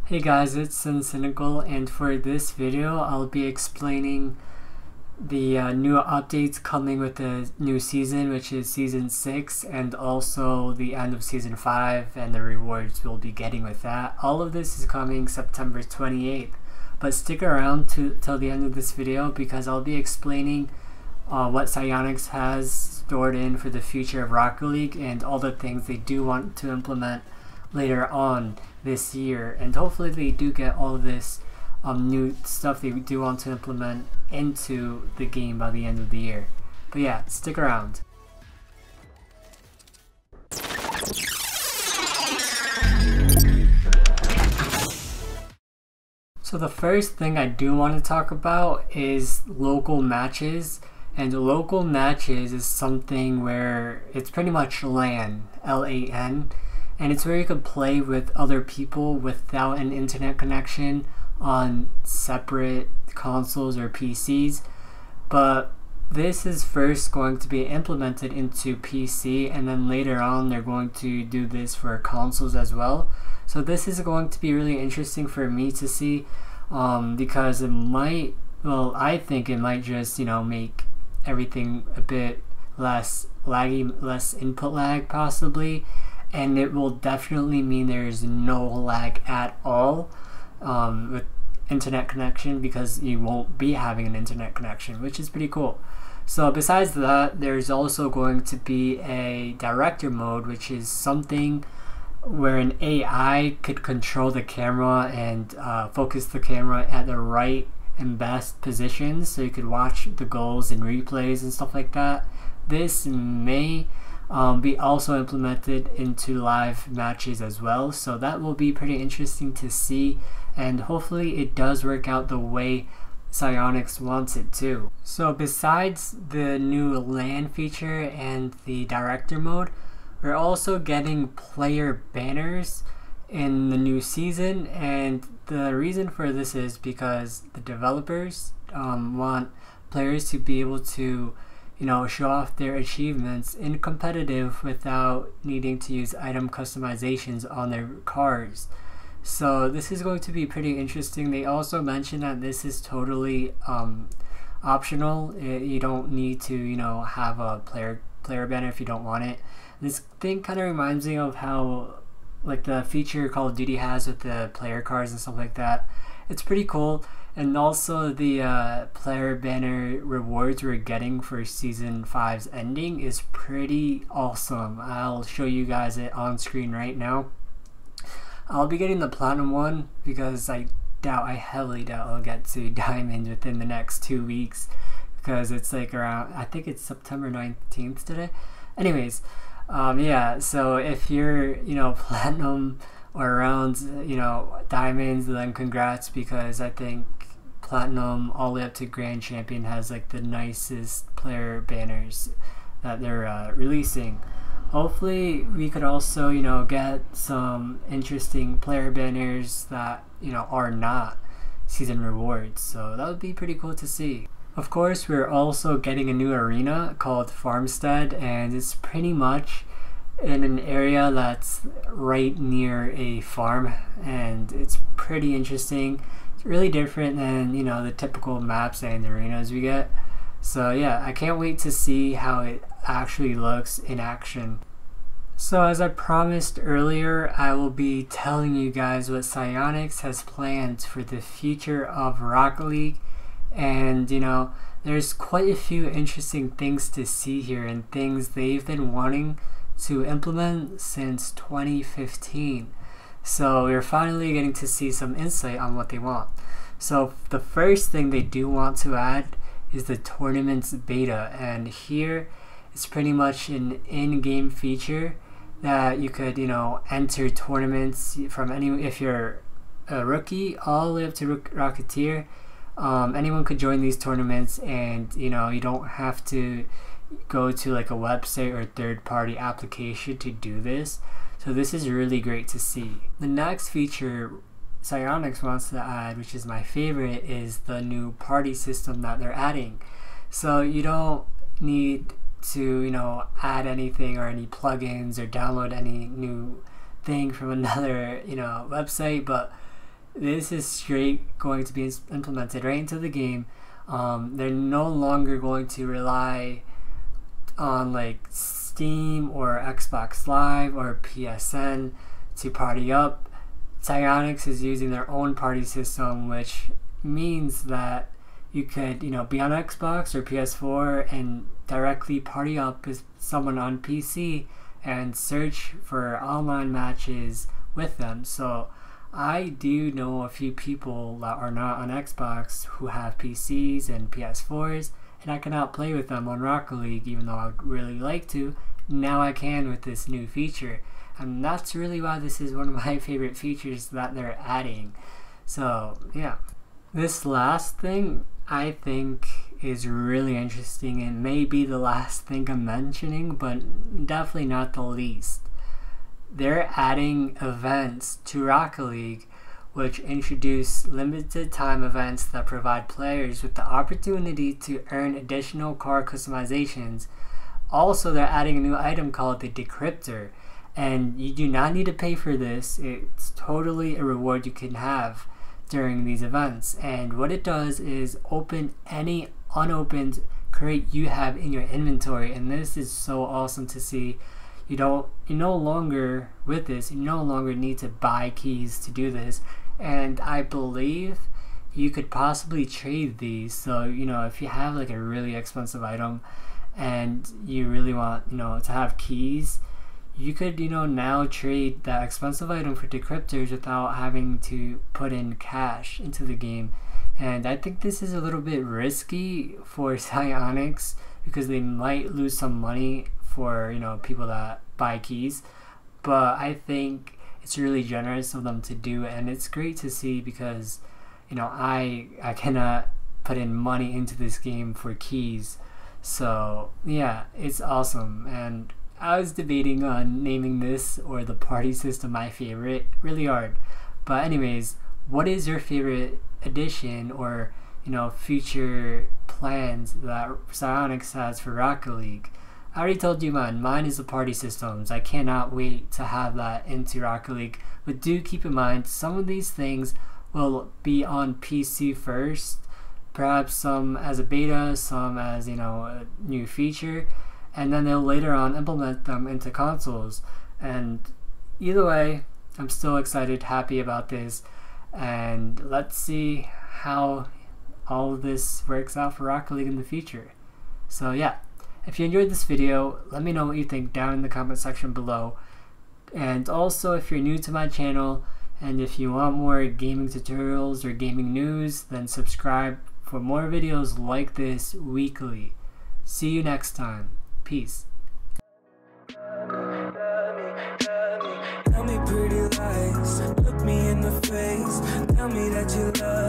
Hey guys, it's Cynical, and for this video I'll be explaining the new updates coming with the new season, which is season 6, and also the end of season 5 and the rewards we'll be getting with that. All of this is coming September 28th, but stick around till the end of this video because I'll be explaining what Psyonix has stored in for the future of Rocket League and all the things they do want to implement later on this year, and hopefully they do get all of this new stuff they do want to implement into the game by the end of the year. But yeah, stick around. So the first thing I do want to talk about is local matches. And local matches is something where it's pretty much LAN, L-A-N, and it's where you can play with other people without an internet connection on separate consoles or PCs. But this is first going to be implemented into PC, and then later on they're going to do this for consoles as well. So this is going to be really interesting for me to see, because it might, well, I think it might just, make everything a bit less laggy, less input lag possibly, and it will definitely mean there's no lag at all with internet connection, because you won't be having an internet connection, which is pretty cool. So besides that, there's also going to be a director mode, which is something where an AI could control the camera and focus the camera at the right and best positions, so you could watch the goals and replays and stuff like that. This may be also implemented into live matches as well, so that will be pretty interesting to see, and hopefully it does work out the way Psyonix wants it to. So besides the new LAN feature and the director mode, we're also getting player banners in the new season, and the reason for this is because the developers want players to be able to show off their achievements in competitive without needing to use item customizations on their cars. So this is going to be pretty interesting. They also mentioned that this is totally optional. You don't need to have a player banner if you don't want it. This thing kind of reminds me of how like the feature Call of Duty has with the player cards and stuff like that. It's pretty cool. And also the player banner rewards we're getting for season 5's ending is pretty awesome. I'll show you guys it on screen right now. I'll be getting the platinum one because I heavily doubt I'll get to diamond within the next 2 weeks, because it's like around, I think it's September 19th today. Anyways, yeah, so if you're platinum or around diamonds, then congrats, because I think platinum all the way up to grand champion has like the nicest player banners that they're releasing. Hopefully we could also get some interesting player banners that are not season rewards, so that would be pretty cool to see. Of course, we're also getting a new arena called Farmstead, and it's pretty much in an area that's right near a farm, and it's pretty interesting. It's really different than the typical maps and arenas we get. So yeah, I can't wait to see how it actually looks in action. So as I promised earlier, I will be telling you guys what Psyonix has planned for the future of Rocket League, and there's quite a few interesting things to see here, and things they've been wanting to implement since 2015. So we're finally getting to see some insight on what they want. So the first thing they do want to add is the tournaments beta, and here it's pretty much an in-game feature that you could enter tournaments from if you're a rookie all the way up to Rocketeer. Anyone could join these tournaments, and you don't have to go to like a website or third-party application to do this. So this is really great to see. The next feature Psyonix wants to add, which is my favorite, is the new party system that they're adding. So you don't need to add anything or any plugins or download any new thing from another website, but this is straight going to be implemented right into the game. They're no longer going to rely on like Steam or Xbox Live or PSN to party up. Psyonix is using their own party system, which means that you could, be on Xbox or PS4 and directly party up with someone on PC and search for online matches with them. So I do know a few people that are not on Xbox who have PCs and PS4s, and I cannot play with them on Rocket League even though I would really like to. Now I can with this new feature, and that's really why this is one of my favorite features that they're adding. So yeah, this last thing I think is really interesting and may be the last thing I'm mentioning, but definitely not the least. They're adding events to Rocket League, which introduce limited time events that provide players with the opportunity to earn additional car customizations. Also, they're adding a new item called the Decryptor, and you do not need to pay for this. It's totally a reward you can have during these events, and what it does is open any unopened crate you have in your inventory, and this is so awesome to see. You no longer need to buy keys to do this, and I believe you could possibly trade these. So if you have like a really expensive item and you really want to have keys, you could now trade that expensive item for decryptors without having to put in cash into the game. And I think this is a little bit risky for Psyonix because they might lose some money for people that buy keys, but I think it's really generous of them to do, and it's great to see because I cannot put in money into this game for keys. So yeah, it's awesome. And I was debating on naming this or the party system my favorite. Really hard. But anyways, what is your favorite addition or future plans that Psyonix has for Rocket League? I already told you mine. Mine is the party systems. I cannot wait to have that into Rocket League. But do keep in mind, some of these things will be on PC first. Perhaps some as a beta, some as a new feature, and then they'll later on implement them into consoles. And either way, I'm still excited, happy about this, and let's see how all of this works out for Rocket League in the future. So yeah, if you enjoyed this video, let me know what you think down in the comment section below. And also, if you're new to my channel and if you want more gaming tutorials or gaming news, then subscribe for more videos like this weekly. See you next time. Peace. Tell me pretty lies, look me in the face, tell me that you love